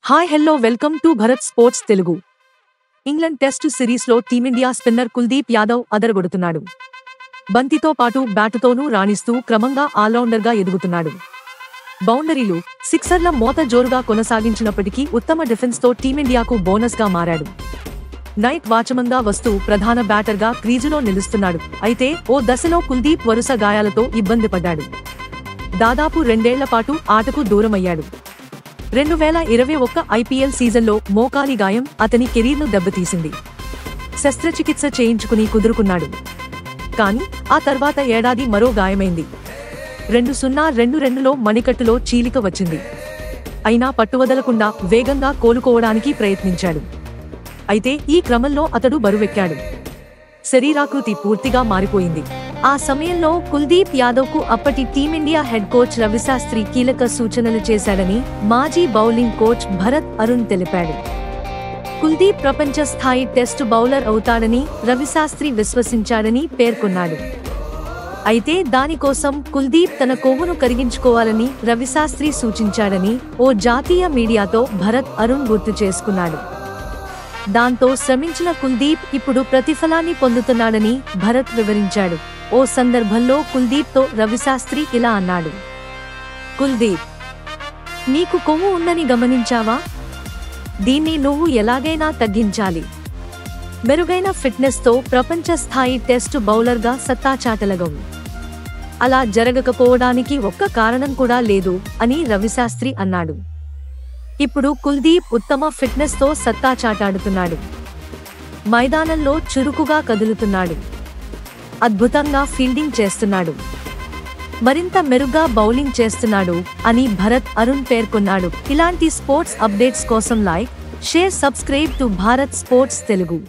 Hi hello welcome to Bharat sports Telugu. England test సిరీస్లో team India spinner Kuldeep Yadav అదరగొడుతున్నాడు. బంతితో పాటు బ్యాటుతోనూ రాణిస్తూ క్రమంగా ఆల్రౌండర్గా ఎదుగుతున్నాడు. బౌండరీలు, సిక్సర్ల మోత జోరుగా కొనసాగించినప్పటికీ ఉత్తమ డిఫెన్స్తో టీమిండియాకు బోనస్గా మారాడు. నైట్ వాచమంగా వస్తూ ప్రధాన బ్యాటర్గా క్రీజులో నిలుస్తున్నాడు. అయితే ఓ దశలో కుల్దీప్ వరుస గాయాలతో ఇబ్బంది పడ్డాడు. దాదాపు 2 ఏళ్ల పాటు ఆటకు దూరమయ్యాడు. 2021 ఐపీఎల్ సీజన్లో మోకాలి గాయం అతని కెరీర్ను దెబ్బతీసింది. శస్త్రచికిత్స చేయించుకుని కుదురుకున్నాడు. కానీ ఆ తర్వాత ఏడాది మరో గాయమైంది. 2022లో మణికట్టులో చీలిక వచ్చింది. అయినా పట్టువదలకుండా వేగంగా కోలుకోవడానికి ప్రయత్నించాడు. అయితే ఈ క్రమంలో అతడు బరువెక్కాడు. శరీరాకృతి పూర్తిగా మారిపోయింది. ఆ సమయంలో కుల్దీప్ యాదవ్కు అప్పటి టీమిండియా హెడ్ కోచ్ రవిశాస్త్రి కీలక సూచనలు చేశాడని మాజీ బౌలింగ్ కోచ్ భరత్ అరుణ్ తెలిపాడు. కుల్దీప్ ప్రపంచ స్థాయి టెస్టు బౌలర్ అవుతాడని రవిశాస్త్రి విశ్వసించాడని పేర్కొన్నాడు. అయితే దానికోసం కుల్దీప్ తన కొవ్వును కరిగించుకోవాలని రవిశాస్త్రి సూచించాడని ఓ జాతీయ మీడియాతో భరత్ అరుణ్ గుర్తు చేసుకున్నాడు. దాంతో శ్రమించిన కుల్దీప్ ఇప్పుడు ప్రతిఫలాన్ని పొందుతున్నాడని భరత్ వివరించాడు. ఓ సందర్భంలో కుల్దీప్తో రవిశాస్త్రి ఇలా అన్నాడు. కుల్దీప్, నీకు కొవ్వు ఉందని గమనించావా? దీన్ని నువ్వు ఎలాగైనా తగ్గించాలి. మెరుగైన ఫిట్నెస్తో ప్రపంచ స్థాయి టెస్టు బౌలర్గా సత్తా చాటలగవు. అలా జరగకపోవడానికి ఒక్క కారణం కూడా లేదు అని రవిశాస్త్రి అన్నాడు. ఇప్పుడు కుల్దీప్ ఉత్తమ ఫిట్నెస్తో సత్తా చాటాడుతున్నాడు. మైదానంలో చురుకుగా కదులుతున్నాడు. అద్భుతంగా ఫీల్డింగ్ చేస్తున్నాడు. మరింత మెరుగ్గా బౌలింగ్ చేస్తున్నాడు అని భరత్ అరుణ్ పేర్కొన్నాడు. ఇలాంటి స్పోర్ట్స్ అప్డేట్స్ కోసం like, share, subscribe to Bharat sports Telugu.